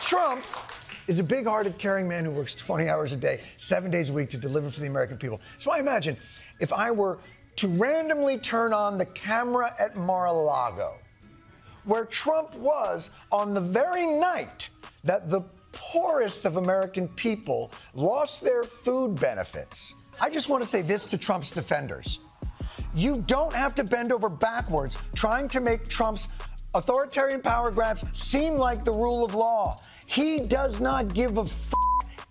Trump is a big-hearted, caring man who works 20 hours a day, 7 days a week to deliver for the American people. So I imagine if I were to randomly turn on the camera at Mar-a-Lago, where Trump was on the very night that the poorest of American people lost their food benefits. I just want to say this to Trump's defenders. You don't have to bend over backwards trying to make Trump's authoritarian power grabs seem like the rule of law. He does not give a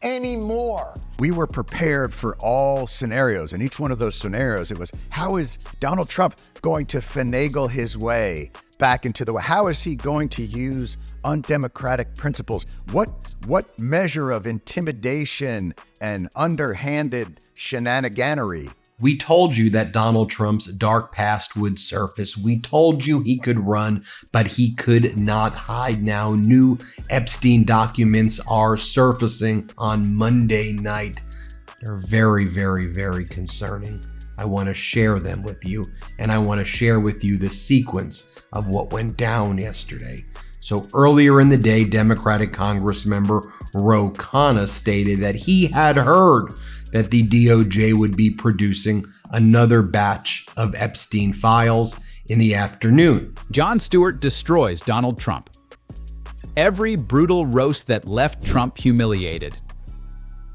anymore. We were prepared for all scenarios, and each one of those scenarios, it was, how is Donald Trump going to finagle his way back into the way? How is he going to use undemocratic principles? What measure of intimidation and underhanded shenaniganery? We told you that Donald Trump's dark past would surface. We told you he could run, but he could not hide. Now, new Epstein documents are surfacing on Monday night. They're very, very, very concerning. I want to share them with you, and I want to share with you the sequence of what went down yesterday. So earlier in the day, Democratic Congress member Ro Khanna stated that he had heard that the DOJ would be producing another batch of Epstein files in the afternoon. Jon Stewart destroys Donald Trump. Every brutal roast that left Trump humiliated.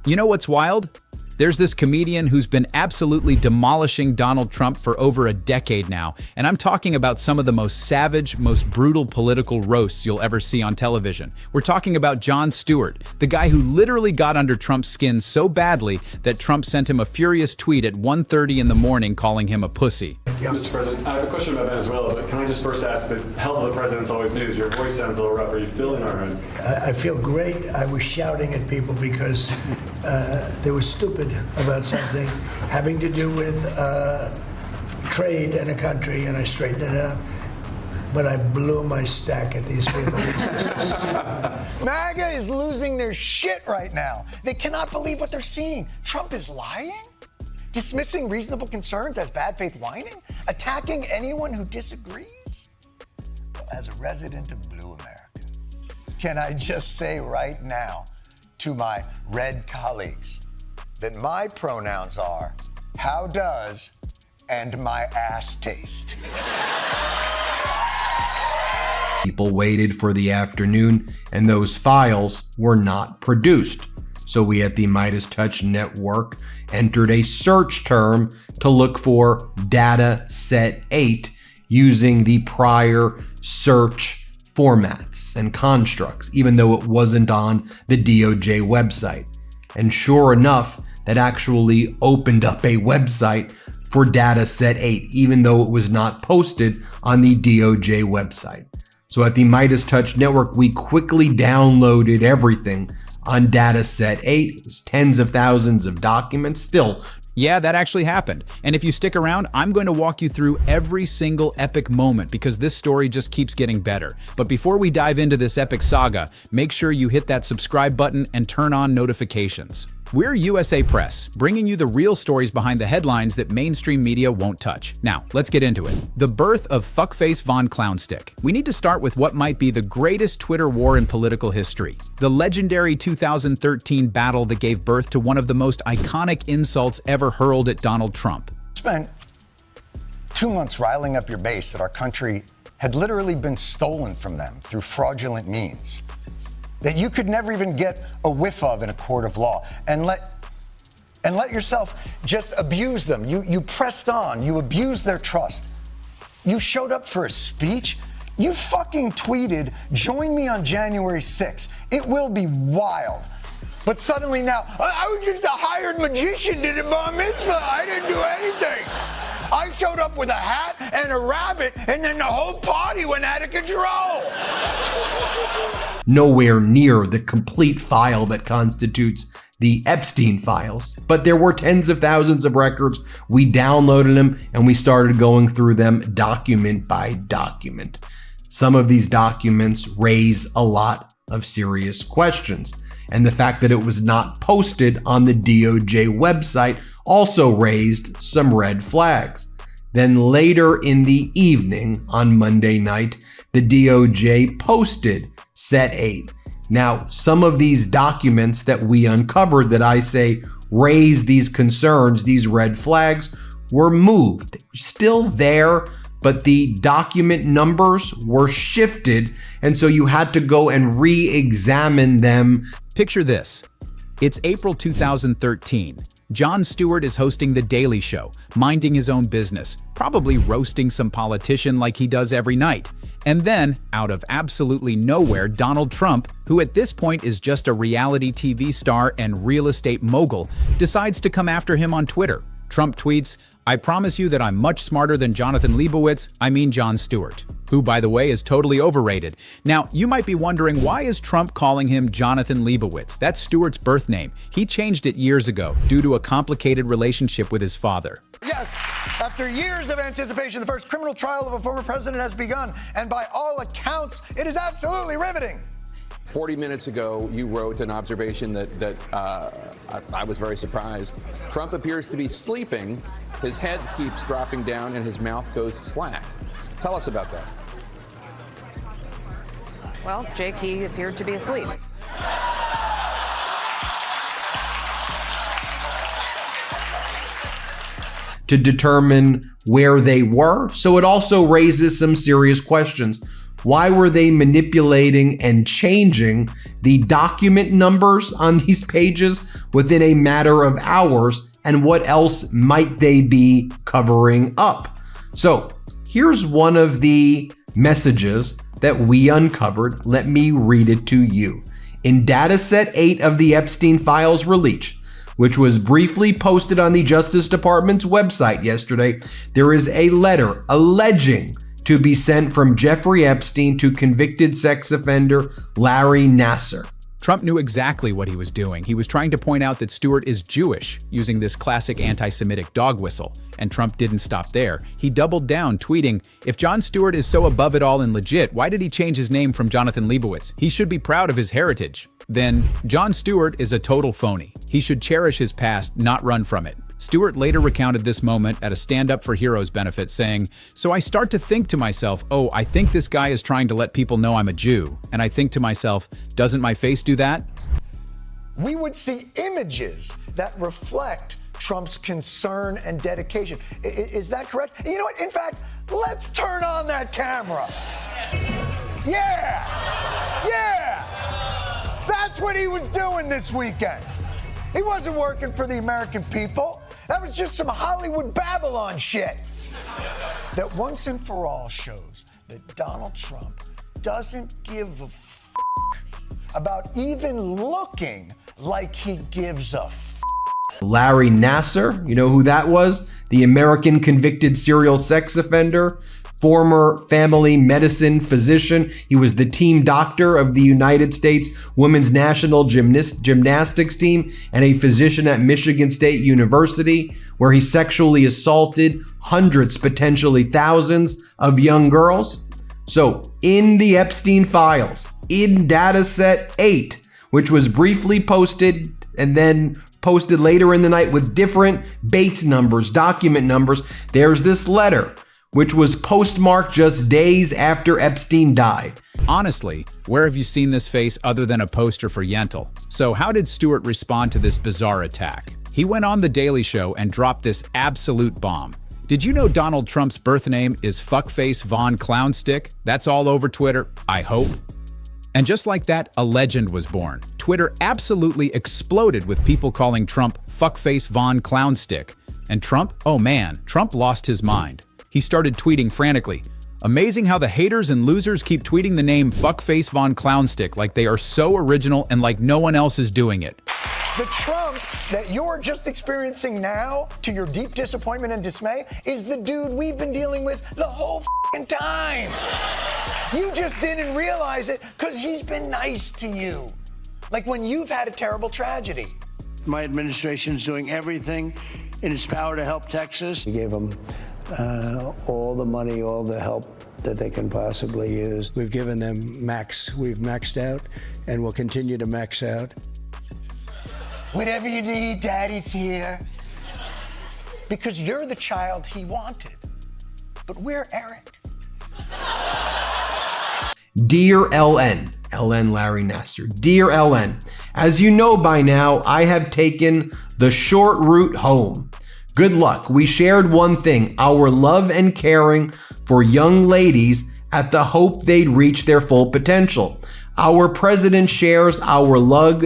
You know what's wild? There's this comedian who's been absolutely demolishing Donald Trump for over a decade now, and I'm talking about some of the most savage, most brutal political roasts you'll ever see on television. We're talking about Jon Stewart, the guy who literally got under Trump's skin so badly that Trump sent him a furious tweet at 1:30 in the morning calling him a pussy. Mr. President, I have a question about Venezuela, but can I just first ask, the health of the president's always news. Your voice sounds a little rough. Are you feeling all right? I feel great. I was shouting at people because they were stupid about something having to do with trade in a country, and I straightened it out. But I blew my stack at these people. MAGA is losing their shit right now. They cannot believe what they're seeing. Trump is lying? Dismissing reasonable concerns as bad faith whining? Attacking anyone who disagrees? Well, as a resident of Blue America, can I just say right now to my red colleagues that my pronouns are, how does, and my ass taste. People waited for the afternoon, and those files were not produced. So we at the Midas Touch Network entered a search term to look for data set 8 using the prior search formats and constructs, even though it wasn't on the DOJ website. And sure enough, that actually opened up a website for data set 8, even though it was not posted on the DOJ website. So at the Midas Touch Network, we quickly downloaded everything on data set 8. It was tens of thousands of documents still. Yeah, that actually happened. And if you stick around, I'm going to walk you through every single epic moment because this story just keeps getting better. But before we dive into this epic saga, make sure you hit that subscribe button and turn on notifications. We're USA Press, bringing you the real stories behind the headlines that mainstream media won't touch. Now, let's get into it. The birth of Fuckface Von Clownstick. We need to start with what might be the greatest Twitter war in political history. The legendary 2013 battle that gave birth to one of the most iconic insults ever hurled at Donald Trump. Spent 2 months riling up your base that our country had literally been stolen from them through fraudulent means, that you could never even get a whiff of in a court of law, and let yourself just abuse them. You pressed on, you abused their trust. You showed up for a speech. You fucking tweeted, join me on January 6th. It will be wild. But suddenly now, I was just a hired magician, did a bar mitzvah. I didn't do anything. I showed up with a hat and a rabbit, and then the whole party went out of control. Nowhere near the complete file that constitutes the Epstein files, but there were tens of thousands of records. We downloaded them and we started going through them document by document. Some of these documents raise a lot of serious questions, and the fact that it was not posted on the DOJ website also raised some red flags. Then later in the evening on Monday night, the DOJ posted Set 8, Now, some of these documents that we uncovered that I say raise these concerns, these red flags, were moved. Still there, but the document numbers were shifted, and so you had to go and re-examine them. Picture this. It's April 2013. Jon Stewart is hosting The Daily Show, minding his own business, probably roasting some politician like he does every night. And then, out of absolutely nowhere, Donald Trump, who at this point is just a reality TV star and real estate mogul, decides to come after him on Twitter. Trump tweets, "I promise you that I'm much smarter than Jonathan Leibowitz, I mean Jon Stewart," who, by the way, is totally overrated. Now, you might be wondering, why is Trump calling him Jonathan Leibowitz? That's Stewart's birth name. He changed it years ago due to a complicated relationship with his father. Yes, after years of anticipation, the first criminal trial of a former president has begun, and by all accounts, it is absolutely riveting. 40 minutes ago, you wrote an observation that I was very surprised. Trump appears to be sleeping. His head keeps dropping down and his mouth goes slack. Tell us about that. Well, Jake, he appeared to be asleep. To determine where they were. So it also raises some serious questions. Why were they manipulating and changing the document numbers on these pages within a matter of hours? And what else might they be covering up? So here's one of the messages that we uncovered. Let me read it to you. In dataset 8 of the Epstein files release, which was briefly posted on the Justice Department's website yesterday, there is a letter alleging to be sent from Jeffrey Epstein to convicted sex offender Larry Nassar. Trump knew exactly what he was doing. He was trying to point out that Stewart is Jewish, using this classic anti-Semitic dog whistle. And Trump didn't stop there. He doubled down, tweeting, "If Jon Stewart is so above it all and legit, why did he change his name from Jonathan Leibowitz? He should be proud of his heritage." Then, Jon Stewart is a total phony. He should cherish his past, not run from it. Stewart later recounted this moment at a Stand Up for Heroes benefit, saying, "So I start to think to myself, oh, I think this guy is trying to let people know I'm a Jew. And I think to myself, doesn't my face do that?" We would see images that reflect Trump's concern and dedication. Is that correct? You know what? In fact, let's turn on that camera. Yeah! Yeah! That's what he was doing this weekend. He wasn't working for the American people. That was just some Hollywood Babylon shit. That once and for all shows that Donald Trump doesn't give a about even looking like he gives a Larry Nassar, you know who that was? The American convicted serial sex offender, former family medicine physician. He was the team doctor of the United States Women's National Gymnastics team and a physician at Michigan State University, where he sexually assaulted hundreds, potentially thousands of young girls. So in the Epstein files, in dataset 8, which was briefly posted and then posted later in the night with different Bates numbers, document numbers, there's this letter, which was postmarked just days after Epstein died. Honestly, where have you seen this face other than a poster for Yentl? So how did Stewart respond to this bizarre attack? He went on The Daily Show and dropped this absolute bomb. Did you know Donald Trump's birth name is Fuckface Von Clownstick? That's all over Twitter, I hope. And just like that, a legend was born. Twitter absolutely exploded with people calling Trump Fuckface Von Clownstick. And Trump? Oh man, Trump lost his mind. He started tweeting frantically. Amazing how the haters and losers keep tweeting the name Fuckface Von Clownstick like they are so original and like no one else is doing it. The Trump that you're just experiencing now, to your deep disappointment and dismay, is the dude we've been dealing with the whole time. You just didn't realize it because he's been nice to you. Like when you've had a terrible tragedy. My administration's doing everything in its power to help Texas. We gave them all the money, all the help that they can possibly use. We've given them max. We've maxed out, and we'll continue to max out. Whatever you need, Daddy's here. Because you're the child he wanted. But we're Eric. Dear LN, Ellen Larry Nasser. Dear Ellen, as you know by now, I have taken the short route home. Good luck. We shared one thing, our love and caring for young ladies at the hope they'd reach their full potential. Our president shares our love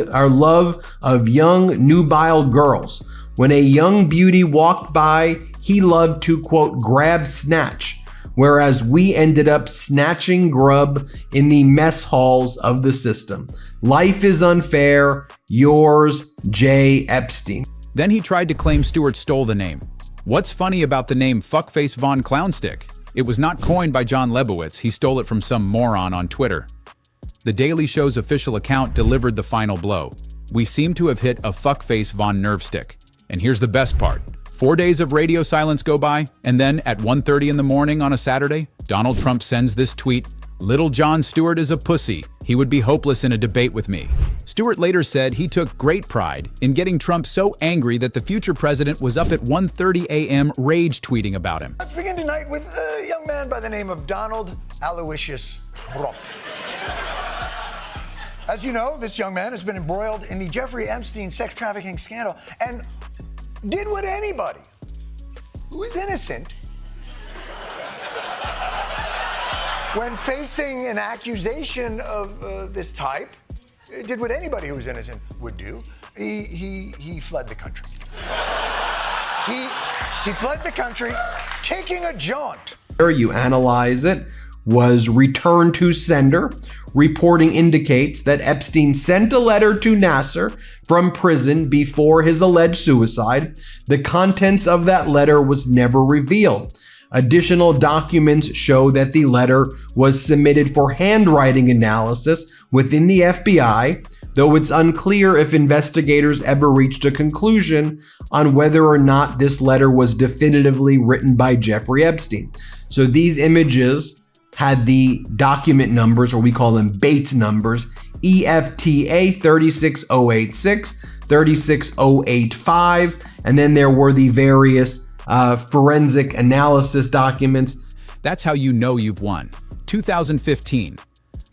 of young, nubile girls. When a young beauty walked by, he loved to, quote, grab snatch, whereas we ended up snatching grub in the mess halls of the system. Life is unfair. Yours, J. Epstein. Then he tried to claim Stewart stole the name. What's funny about the name Fuckface Von Clownstick? It was not coined by John Lebowitz. He stole it from some moron on Twitter. The Daily Show's official account delivered the final blow. We seem to have hit a Fuckface Von Nervestick. And here's the best part. 4 days of radio silence go by, and then at 1:30 in the morning on a Saturday, Donald Trump sends this tweet, "Little Jon Stewart is a pussy. He would be hopeless in a debate with me." Stewart later said he took great pride in getting Trump so angry that the future president was up at 1:30 a.m. rage tweeting about him. Let's begin tonight with a young man by the name of Donald Aloysius Trump. As you know, this young man has been embroiled in the Jeffrey Epstein sex trafficking scandal and did what anybody who is innocent when facing an accusation of this type, did what anybody who was innocent would do. He fled the country. He fled the country, taking a jaunt. You analyze it, was returned to sender. Reporting indicates that Epstein sent a letter to Nasser from prison before his alleged suicide. The contents of that letter was never revealed. Additional documents show that the letter was submitted for handwriting analysis within the FBI, though it's unclear if investigators ever reached a conclusion on whether or not this letter was definitively written by Jeffrey Epstein. So these images had the document numbers, or we call them Bates numbers, EFTA 36086, 36085, and then there were the various forensic analysis documents. That's how you know you've won. 2015.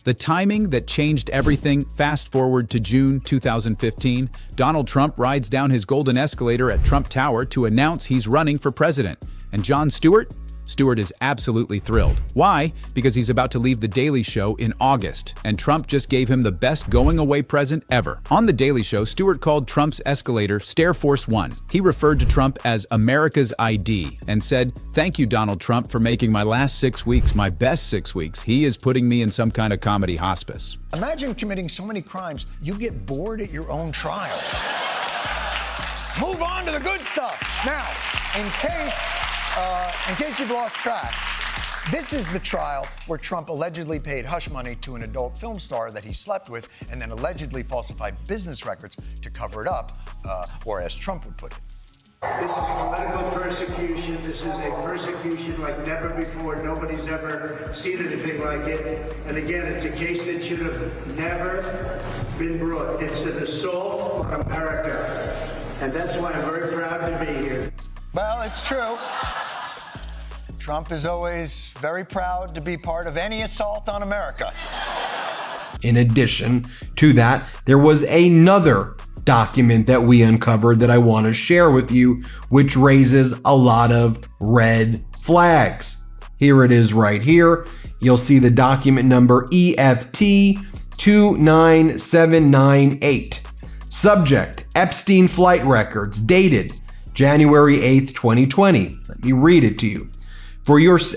The timing that changed everything. Fast forward to June 2015, Donald Trump rides down his golden escalator at Trump Tower to announce he's running for president. And Jon Stewart? Stewart is absolutely thrilled. Why? Because he's about to leave The Daily Show in August, and Trump just gave him the best going-away present ever. On The Daily Show, Stewart called Trump's escalator Stair Force 1. He referred to Trump as America's ID and said, "Thank you, Donald Trump, for making my last 6 weeks my best 6 weeks. He is putting me in some kind of comedy hospice." Imagine committing so many crimes, you get bored at your own trial. Move on to the good stuff. Now, in case you've lost track, this is the trial where Trump allegedly paid hush money to an adult film star that he slept with and then allegedly falsified business records to cover it up, or as Trump would put it. This is political persecution. This is a persecution like never before. Nobody's ever seen anything like it. And again, it's a case that should have never been brought. It's an assault on America. And that's why I'm very proud to be here. Well, it's true. Trump is always very proud to be part of any assault on America. In addition to that, there was another document that we uncovered that I want to share with you, which raises a lot of red flags. Here it is right here. You'll see the document number EFT 29798. Subject, Epstein flight records, dated January 8th, 2020. Let me read it to you.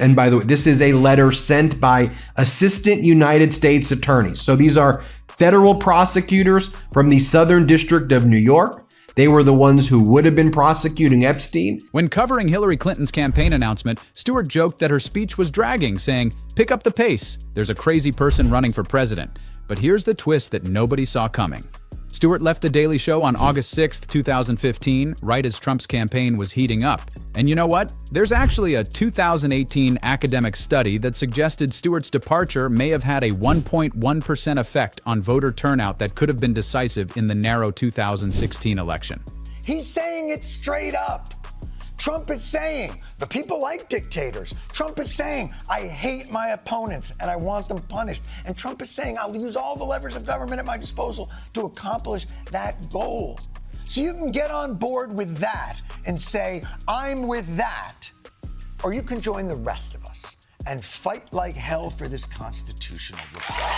And by the way, this is a letter sent by Assistant United States Attorneys. So these are federal prosecutors from the Southern District of New York. They were the ones who would have been prosecuting Epstein. When covering Hillary Clinton's campaign announcement, Stewart joked that her speech was dragging, saying, "Pick up the pace. There's a crazy person running for president." But here's the twist that nobody saw coming. Stewart left The Daily Show on August 6th, 2015, right as Trump's campaign was heating up. And you know what? There's actually a 2018 academic study that suggested Stewart's departure may have had a 1.1% effect on voter turnout that could have been decisive in the narrow 2016 election. He's saying it straight up. Trump is saying, the people like dictators. Trump is saying, I hate my opponents and I want them punished. And Trump is saying, I'll use all the levers of government at my disposal to accomplish that goal. So you can get on board with that and say, I'm with that. Or you can join the rest of us and fight like hell for this constitutional republic.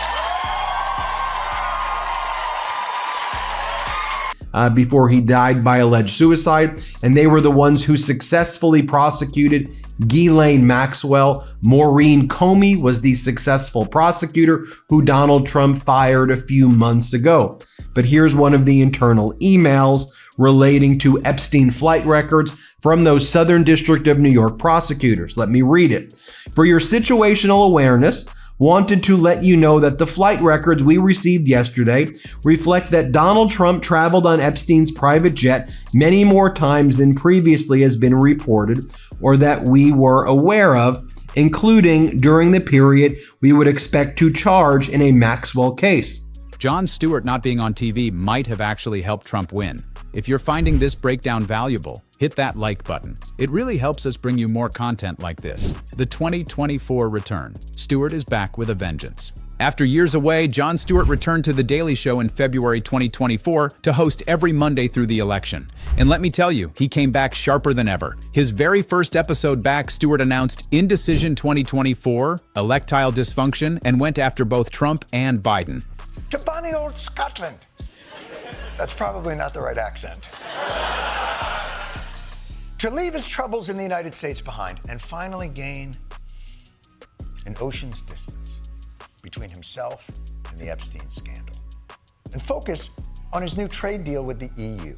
Before he died by alleged suicide, and they were the ones who successfully prosecuted Ghislaine Maxwell. Maureen Comey was the successful prosecutor who Donald Trump fired a few months ago. But here's one of the internal emails relating to Epstein flight records from those Southern District of New York prosecutors. Let me read it. For your situational awareness, wanted to let you know that the flight records we received yesterday reflect that Donald Trump traveled on Epstein's private jet many more times than previously has been reported or that we were aware of, including during the period we would expect to charge in a Maxwell case. Jon Stewart not being on TV might have actually helped Trump win. If you're finding this breakdown valuable, hit that like button. It really helps us bring you more content like this. The 2024 return. Stewart is back with a vengeance. After years away, Jon Stewart returned to The Daily Show in February 2024 to host every Monday through the election. And let me tell you, he came back sharper than ever. His very first episode back, Stewart announced Indecision 2024, electile dysfunction, and went after both Trump and Biden. To bonny old Scotland. That's probably not the right accent. To leave his troubles in the United States behind and finally gain an ocean's distance between himself and the Epstein scandal and focus on his new trade deal with the EU.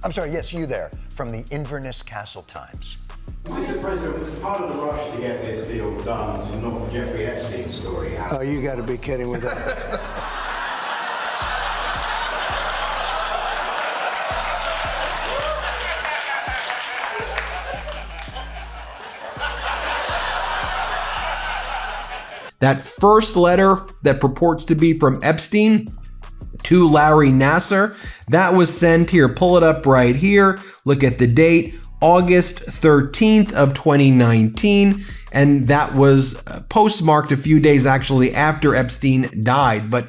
I'm sorry, yes, you there, from the Inverness Castle Times. Mr. President, was part of the rush to get this deal done to knock the Jeffrey Epstein story out? Oh, you got to be kidding with that. That first letter that purports to be from Epstein to Larry Nassar, that was sent here. Pull it up right here. Look at the date, August 13th of 2019. And that was postmarked a few days actually after Epstein died. But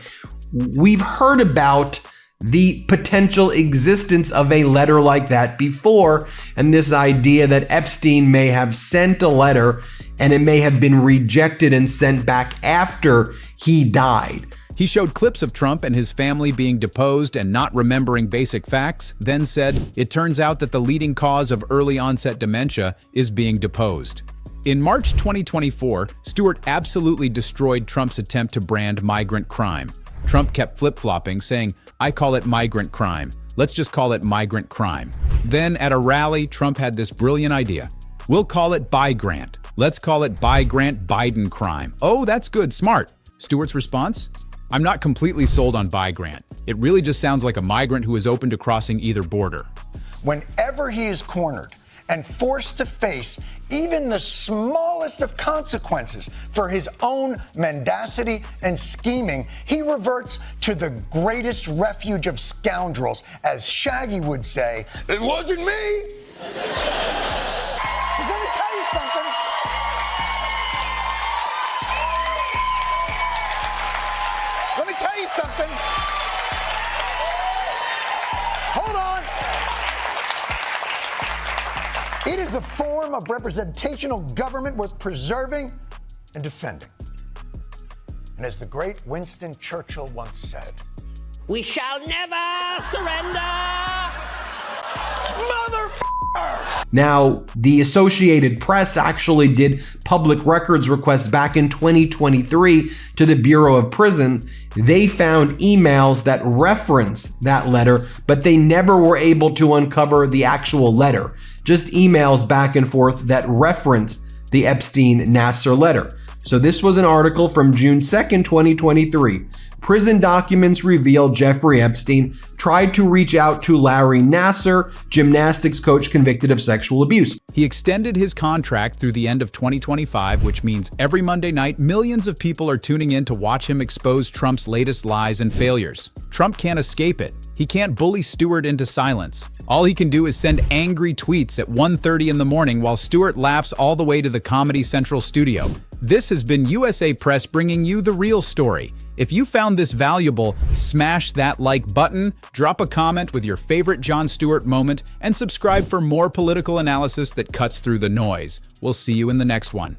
we've heard about the potential existence of a letter like that before, and this idea that Epstein may have sent a letter and it may have been rejected and sent back after he died. He showed clips of Trump and his family being deposed and not remembering basic facts, then said, it turns out that the leading cause of early onset dementia is being deposed. In March 2024, Stewart absolutely destroyed Trump's attempt to brand migrant crime. Trump kept flip-flopping, saying, I call it migrant crime. Let's just call it migrant crime. Then at a rally, Trump had this brilliant idea. We'll call it buy grant. Let's call it buy grant Biden crime. Oh, that's good, smart. Stewart's response? I'm not completely sold on buy grant. It really just sounds like a migrant who is open to crossing either border. Whenever he is cornered and forced to face even the smallest of consequences for his own mendacity and scheming, he reverts to the greatest refuge of scoundrels. As Shaggy would say, it wasn't me. Let me tell you something. Let me tell you something. Hold on. It is a form of representational government worth preserving and defending. And as the great Winston Churchill once said, we shall never surrender! Now, the Associated Press actually did public records requests back in 2023 to the Bureau of Prison. They found emails that reference that letter, but they never were able to uncover the actual letter. Just emails back and forth that reference the Epstein-Nassar letter. So this was an article from June 2nd, 2023. Prison documents reveal Jeffrey Epstein tried to reach out to Larry Nassar, gymnastics coach convicted of sexual abuse. He extended his contract through the end of 2025, which means every Monday night, millions of people are tuning in to watch him expose Trump's latest lies and failures. Trump can't escape it. He can't bully Stewart into silence. All he can do is send angry tweets at 1:30 in the morning while Stewart laughs all the way to the Comedy Central studio. This has been USA Press bringing you the real story. If you found this valuable, smash that like button, drop a comment with your favorite Jon Stewart moment, and subscribe for more political analysis that cuts through the noise. We'll see you in the next one.